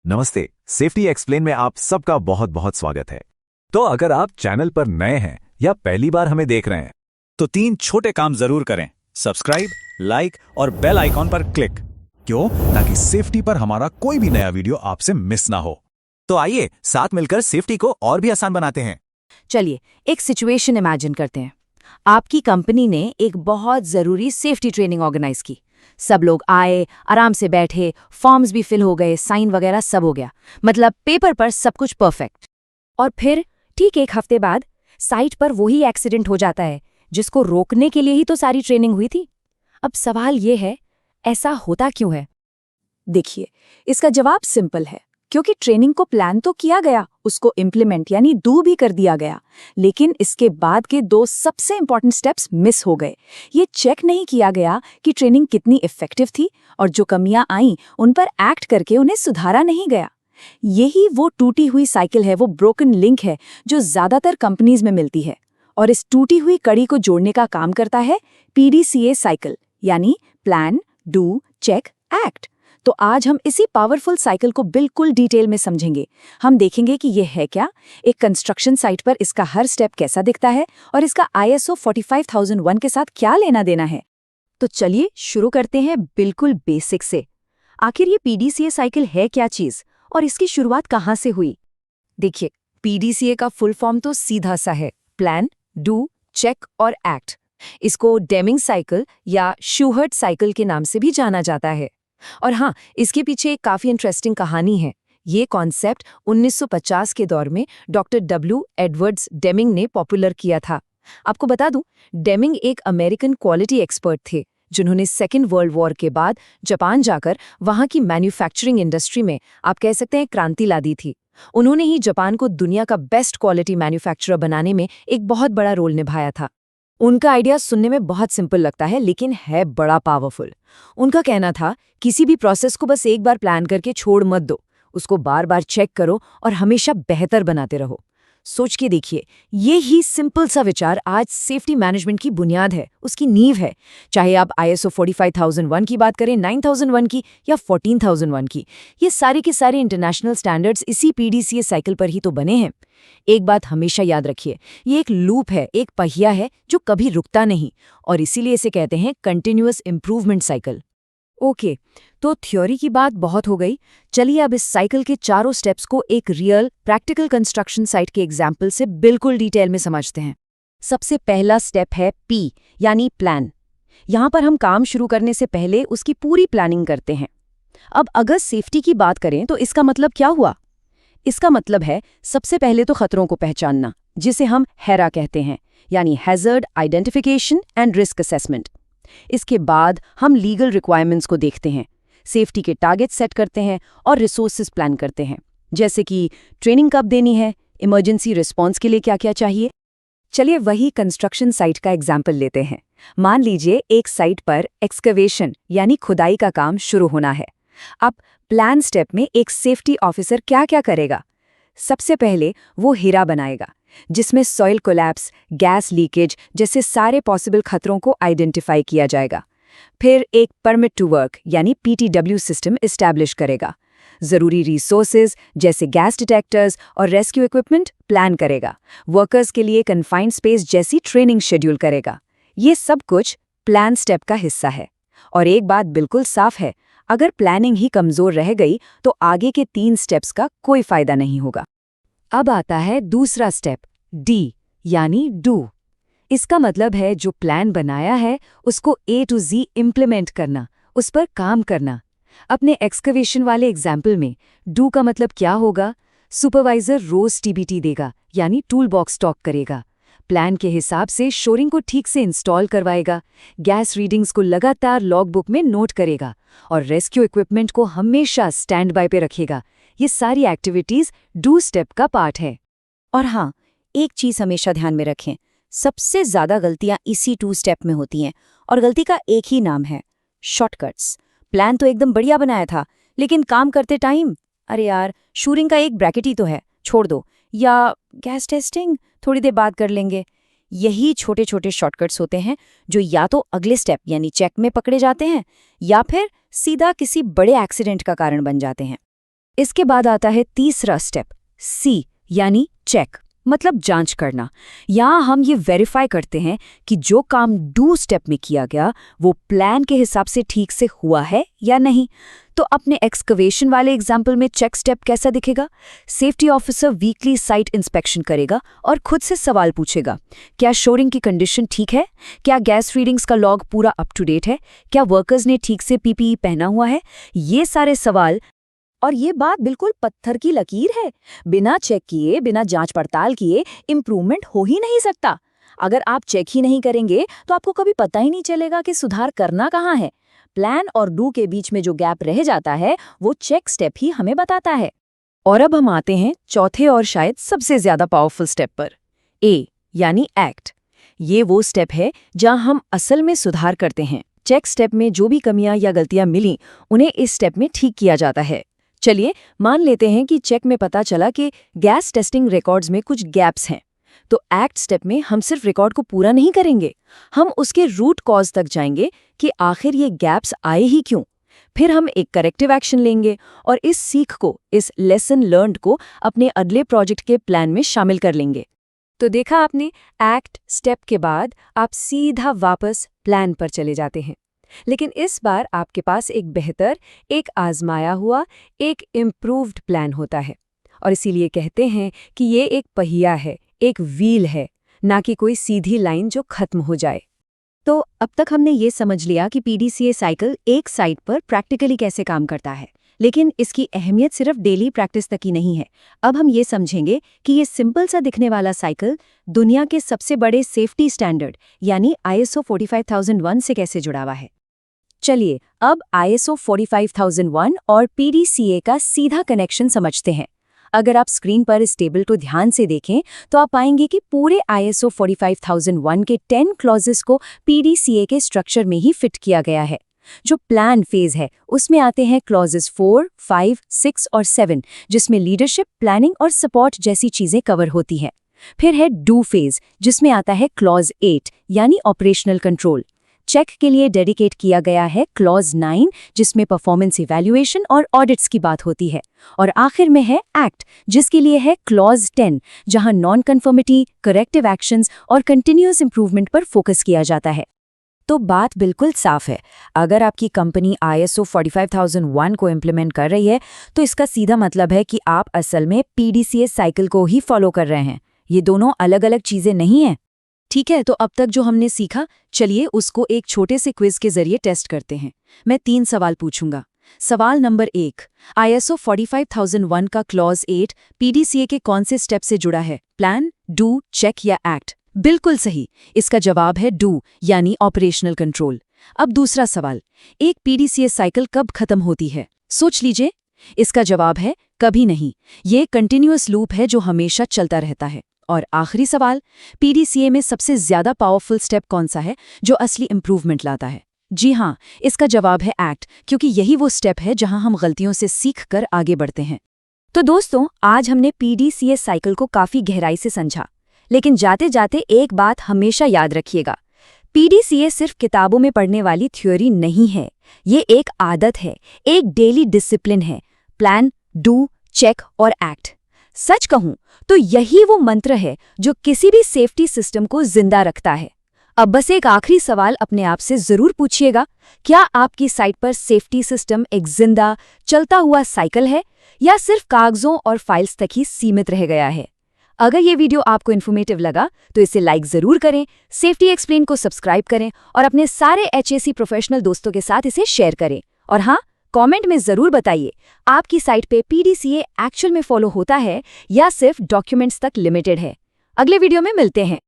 नमस्ते, safety explain में आप सबका बहुत बहुत स्वागत है। तो अगर आप चैनल पर नए हैं या पहली बार हमें देख रहे हैं तो 3 छोटे काम जरूर करें। सब्सक्राइब, लाइक और बेल आइकॉन पर क्लिक। क्यों? ताकि सेफ्टी पर हमारा कोई भी नया वीडियो आपसे मिस ना हो। तो आइए साथ मिलकर सेफ्टी को और भी आसान बनाते हैं। चलिए एक सिचुएशन इमेजिन करते हैं। आपकी कंपनी ने एक बहुत ज़रूरी सेफ्टी ट्रेनिंग ऑर्गेनाइज की। सब लोग आए, आराम से बैठे, फॉर्म्स भी फिल हो गए, साइन वगैरह सब हो गया, मतलब पेपर पर सब कुछ परफेक्ट। और फिर ठीक एक हफ्ते बाद साइट पर वही एक्सीडेंट हो जाता है जिसको रोकने के लिए ही तो सारी ट्रेनिंग हुई थी। अब सवाल ये है, ऐसा होता क्यों है? देखिए, इसका जवाब सिंपल है, क्योंकि ट्रेनिंग को प्लान तो किया गया, उसको इम्प्लीमेंट यानी डू भी कर दिया गया, लेकिन इसके बाद के 2 सबसे इंपॉर्टेंट स्टेप्स मिस हो गए। ये चेक नहीं किया गया कि ट्रेनिंग कितनी इफेक्टिव थी और जो कमियां आईं उन पर एक्ट करके उन्हें सुधारा नहीं गया। यही वो टूटी हुई साइकिल है, वो ब्रोकन लिंक है जो ज्यादातर कंपनीज में मिलती है। और इस टूटी हुई कड़ी को जोड़ने का काम करता है PDCA साइकिल, यानी प्लान, डू, चेक, एक्ट। तो आज हम इसी पावरफुल साइकिल को बिल्कुल डिटेल में समझेंगे। हम देखेंगे कि यह है क्या, एक कंस्ट्रक्शन साइट पर इसका हर स्टेप कैसा दिखता है और इसका ISO 45001 के साथ क्या लेना देना है। तो चलिए शुरू करते हैं बिल्कुल बेसिक से। आखिर ये PDCA साइकिल है क्या चीज और इसकी शुरुआत कहाँ से हुई? देखिए, PDCA का फुल फॉर्म तो सीधा सा है, प्लान, डू, चेक और एक्ट। इसको डेमिंग साइकिल या शूहर्ट साइकिल के नाम से भी जाना जाता है। और हाँ, इसके पीछे एक काफी इंटरेस्टिंग कहानी है। ये कॉन्सेप्ट 1950 के दौर में डॉक्टर W. एडवर्ड्स डेमिंग ने पॉपुलर किया था। आपको बता दूं, डेमिंग एक अमेरिकन क्वालिटी एक्सपर्ट थे जिन्होंने सेकेंड वर्ल्ड वॉर के बाद जापान जाकर वहां की मैन्युफैक्चरिंग इंडस्ट्री में, आप कह सकते हैं, क्रांति ला दी थी। उन्होंने ही जापान को दुनिया का बेस्ट क्वालिटी मैन्युफैक्चरर बनाने में एक बहुत बड़ा रोल निभाया था। उनका आइडिया सुनने में बहुत सिंपल लगता है, लेकिन है बड़ा पावरफुल। उनका कहना था, किसी भी प्रोसेस को बस एक बार प्लान करके छोड़ मत दो, उसको बार बार चेक करो और हमेशा बेहतर बनाते रहो। सोच के देखिए, ये ही सिंपल सा विचार आज सेफ्टी मैनेजमेंट की बुनियाद है, उसकी नींव है। चाहे आप ISO 45001 की बात करें, 9001 की या 14001 की, ये सारे के सारे इंटरनेशनल स्टैंडर्ड्स इसी PDCA साइकिल पर ही तो बने हैं। एक बात हमेशा याद रखिए, ये एक लूप है, एक पहिया है जो कभी रुकता नहीं, और इसीलिए इसे कहते हैं कंटिन्यूअस इंप्रूवमेंट साइकिल। ओके, तो थ्योरी की बात बहुत हो गई। चलिए अब इस साइकिल के चारों स्टेप्स को एक रियल प्रैक्टिकल कंस्ट्रक्शन साइट के एग्जाम्पल से बिल्कुल डिटेल में समझते हैं। सबसे पहला स्टेप है P, यानी प्लान। यहाँ पर हम काम शुरू करने से पहले उसकी पूरी प्लानिंग करते हैं। अब अगर सेफ्टी की बात करें तो इसका मतलब क्या हुआ? इसका मतलब है सबसे पहले तो खतरों को पहचानना, जिसे हम हैरा कहते हैं, यानी hazard identification and risk assessment. इसके बाद हम लीगल रिक्वायरमेंट्स को देखते हैं, सेफ्टी के टारगेट सेट करते हैं और रिसोर्सेज प्लान करते हैं, जैसे कि ट्रेनिंग कब देनी है, इमरजेंसी रिस्पॉन्स के लिए क्या क्या चाहिए। चलिए वही कंस्ट्रक्शन साइट का एग्जाम्पल लेते हैं। मान लीजिए एक साइट पर एक्सकवेशन यानी खुदाई का काम शुरू होना है। अब प्लान स्टेप में एक सेफ्टी ऑफिसर क्या क्या करेगा? सबसे पहले वो हीरा बनाएगा, जिसमें सॉइल कोलैप्स, गैस लीकेज जैसे सारे पॉसिबल खतरों को आइडेंटिफाई किया जाएगा। फिर एक परमिट टू वर्क यानी PTW सिस्टम इस्टेब्लिश करेगा। जरूरी रिसोर्सेज जैसे गैस डिटेक्टर्स और रेस्क्यू इक्विपमेंट प्लान करेगा। वर्कर्स के लिए कन्फाइंड स्पेस जैसी ट्रेनिंग शेड्यूल करेगा। ये सब कुछ प्लान स्टेप का हिस्सा है। और एक बात बिल्कुल साफ है, अगर प्लानिंग ही कमजोर रह गई तो आगे के 3 स्टेप्स का कोई फायदा नहीं होगा। अब आता है दूसरा स्टेप, D, यानी डू। इसका मतलब है जो प्लान बनाया है उसको A to Z इम्प्लीमेंट करना, उस पर काम करना। अपने एक्सकवेशन वाले एग्जाम्पल में डू का मतलब क्या होगा? सुपरवाइजर रोज TBT देगा, यानी टूल बॉक्स स्टॉक करेगा। प्लान के हिसाब से शोरिंग को ठीक से इंस्टॉल करवाएगा, गैस रीडिंग्स को लगातार लॉगबुक में नोट करेगा और रेस्क्यू इक्विपमेंट को हमेशा स्टैंड बाय पे रखेगा। ये सारी एक्टिविटीज डू स्टेप का पार्ट है। और हाँ, एक चीज हमेशा ध्यान में रखें, सबसे ज्यादा गलतियां इसी 2 स्टेप में होती हैं, और गलती का एक ही नाम है, शॉर्टकट्स। प्लान तो एकदम बढ़िया बनाया था, लेकिन काम करते टाइम, अरे यार शूरिंग का एक ब्रैकेट ही तो है, छोड़ दो, या गैस टेस्टिंग थोड़ी देर बाद कर लेंगे। यही छोटे छोटे शॉर्टकट्स होते हैं जो या तो अगले स्टेप यानी चेक में पकड़े जाते हैं या फिर सीधा किसी बड़े एक्सीडेंट का कारण बन जाते हैं। इसके बाद आता है तीसरा स्टेप, सी यानी चेक, मतलब जांच करना। यहाँ हम ये वेरीफाई करते हैं कि जो काम डू स्टेप में किया गया वो प्लान के हिसाब से ठीक से हुआ है या नहीं। तो अपने एक्सकवेशन वाले एग्जाम्पल में चेक स्टेप कैसा दिखेगा? Safety officer weekly site inspection करेगा और खुद से सवाल पूछेगा, क्या शोरिंग की कंडीशन ठीक है? क्या गैस रीडिंग्स का लॉग पूरा अप टू डेट है? क्या वर्कर्स ने ठीक से पीपीई पहना हुआ है? ये सारे सवाल। और ये बात बिल्कुल पत्थर की लकीर है। बिना चेक किए, बिना जांच पड़ताल किए इम्प्रूवमेंट हो ही नहीं सकता। अगर आप चेक ही नहीं करेंगे तो आपको कभी पता ही नहीं चलेगा कि सुधार करना कहाँ है। प्लान और डू के बीच में जो गैप रह जाता है वो चेक स्टेप ही हमें बताता है। और अब हम आते हैं चौथे और शायद सबसे ज्यादा पावरफुल स्टेप पर, ए यानी एक्ट। ये वो स्टेप है जहां हम असल में सुधार करते हैं। चेक स्टेप में जो भी कमियां या गलतियां मिली उन्हें इस स्टेप में ठीक किया जाता है। चलिए मान लेते हैं कि चेक में पता चला कि गैस टेस्टिंग रिकॉर्ड्स में कुछ गैप्स हैं। तो एक्ट स्टेप में हम सिर्फ रिकॉर्ड को पूरा नहीं करेंगे, हम उसके रूट कॉज तक जाएंगे कि आखिर ये गैप्स आए ही क्यों। फिर हम एक करेक्टिव एक्शन लेंगे और इस सीख को, इस लेसन लर्न्ड को अपने अगले प्रोजेक्ट के प्लान में शामिल कर लेंगे। तो देखा आपने, एक्ट स्टेप के बाद आप सीधा वापस प्लान पर चले जाते हैं। लेकिन इस बार आपके पास एक बेहतर, एक आजमाया हुआ, एक इम्प्रूव्ड प्लान होता है। और इसीलिए कहते हैं कि ये एक पहिया है, एक व्हील है, ना कि कोई सीधी लाइन जो खत्म हो जाए। तो अब तक हमने ये समझ लिया कि पीडीसीए साइकिल एक साइट पर प्रैक्टिकली कैसे काम करता है, लेकिन इसकी अहमियत सिर्फ डेली प्रैक्टिस तक ही नहीं है। अब हम ये समझेंगे कि ये सिंपल सा दिखने वाला साइकिल दुनिया के सबसे बड़े सेफ्टी स्टैंडर्ड यानी ISO 45001 से कैसे जुड़ा हुआ है। चलिए अब ISO 45001 और पीडीसीए का सीधा कनेक्शन समझते हैं। अगर आप स्क्रीन पर इस टेबल को ध्यान से देखें तो आप पाएंगे कि पूरे ISO 45001 के 10 क्लॉजेस को पीडीसीए के स्ट्रक्चर में ही फिट किया गया है। जो प्लान फेज है उसमें आते हैं क्लॉजेस 4, 5, 6 और 7, जिसमें लीडरशिप, प्लानिंग और सपोर्ट जैसी चीजें कवर होती हैं। फिर है डू फेज, जिसमें आता है क्लॉज 8 यानी ऑपरेशनल कंट्रोल। चेक के लिए डेडिकेट किया गया है क्लॉज 9, जिसमें परफॉर्मेंस इवैल्यूएशन और ऑडिट्स की बात होती है। और आखिर में है एक्ट, जिसके लिए है क्लॉज 10, जहां नॉन कन्फर्मिटी, करेक्टिव एक्शंस और कंटिन्यूअस इंप्रूवमेंट पर फोकस किया जाता है। तो बात बिल्कुल साफ है, अगर आपकी कंपनी ISO 45001 को इम्प्लीमेंट कर रही है तो इसका सीधा मतलब है कि आप असल में पीडीसीए साइकिल को ही फॉलो कर रहे हैं। ये दोनों अलग अलग चीजें नहीं हैं। ठीक है, तो अब तक जो हमने सीखा, चलिए उसको एक छोटे से क्विज के जरिए टेस्ट करते हैं। मैं 3 सवाल पूछूंगा। सवाल नंबर 1, ISO 45001 का क्लॉज 8 पीडीसीए के कौन से स्टेप से जुड़ा है? प्लान, डू, चेक या एक्ट? बिल्कुल सही, इसका जवाब है डू यानी ऑपरेशनल कंट्रोल। अब दूसरा सवाल, एक पीडीसीए साइकिल कब खत्म होती है? सोच लीजिए। इसका जवाब है कभी नहीं, ये कंटिन्यूअस लूप है जो हमेशा चलता रहता है। और आखिरी सवाल, पीडीसीए में सबसे ज्यादा पावरफुल स्टेप कौन सा है जो असली इंप्रूवमेंट लाता है? जी हाँ, इसका जवाब है एक्ट, क्योंकि यही वो स्टेप है जहां हम गलतियों से सीख कर आगे बढ़ते हैं। तो दोस्तों, आज हमने पीडीसीए साइकिल को काफी गहराई से समझा, लेकिन जाते जाते एक बात हमेशा याद रखिएगा, पीडीसीए सिर्फ किताबों में पढ़ने वाली थ्योरी नहीं है, ये एक आदत है, एक डेली डिसिप्लिन है। प्लान, डू, चेक और एक्ट। सच कहूं तो यही वो मंत्र है जो किसी भी सेफ्टी सिस्टम को जिंदा रखता है। अब बस एक आखिरी सवाल अपने आप से जरूर पूछिएगा, क्या आपकी साइट पर सेफ्टी सिस्टम एक जिंदा, चलता हुआ साइकिल है या सिर्फ कागजों और फाइल्स तक ही सीमित रह गया है? अगर ये वीडियो आपको इन्फॉर्मेटिव लगा तो इसे लाइक जरूर करें, सेफ्टी एक्सप्लेन को सब्सक्राइब करें और अपने सारे HAC प्रोफेशनल दोस्तों के साथ इसे शेयर करें। और हाँ, कमेंट में जरूर बताइए आपकी साइट पे पीडीसीए एक्चुअल में फॉलो होता है या सिर्फ डॉक्यूमेंट्स तक लिमिटेड है। अगले वीडियो में मिलते हैं।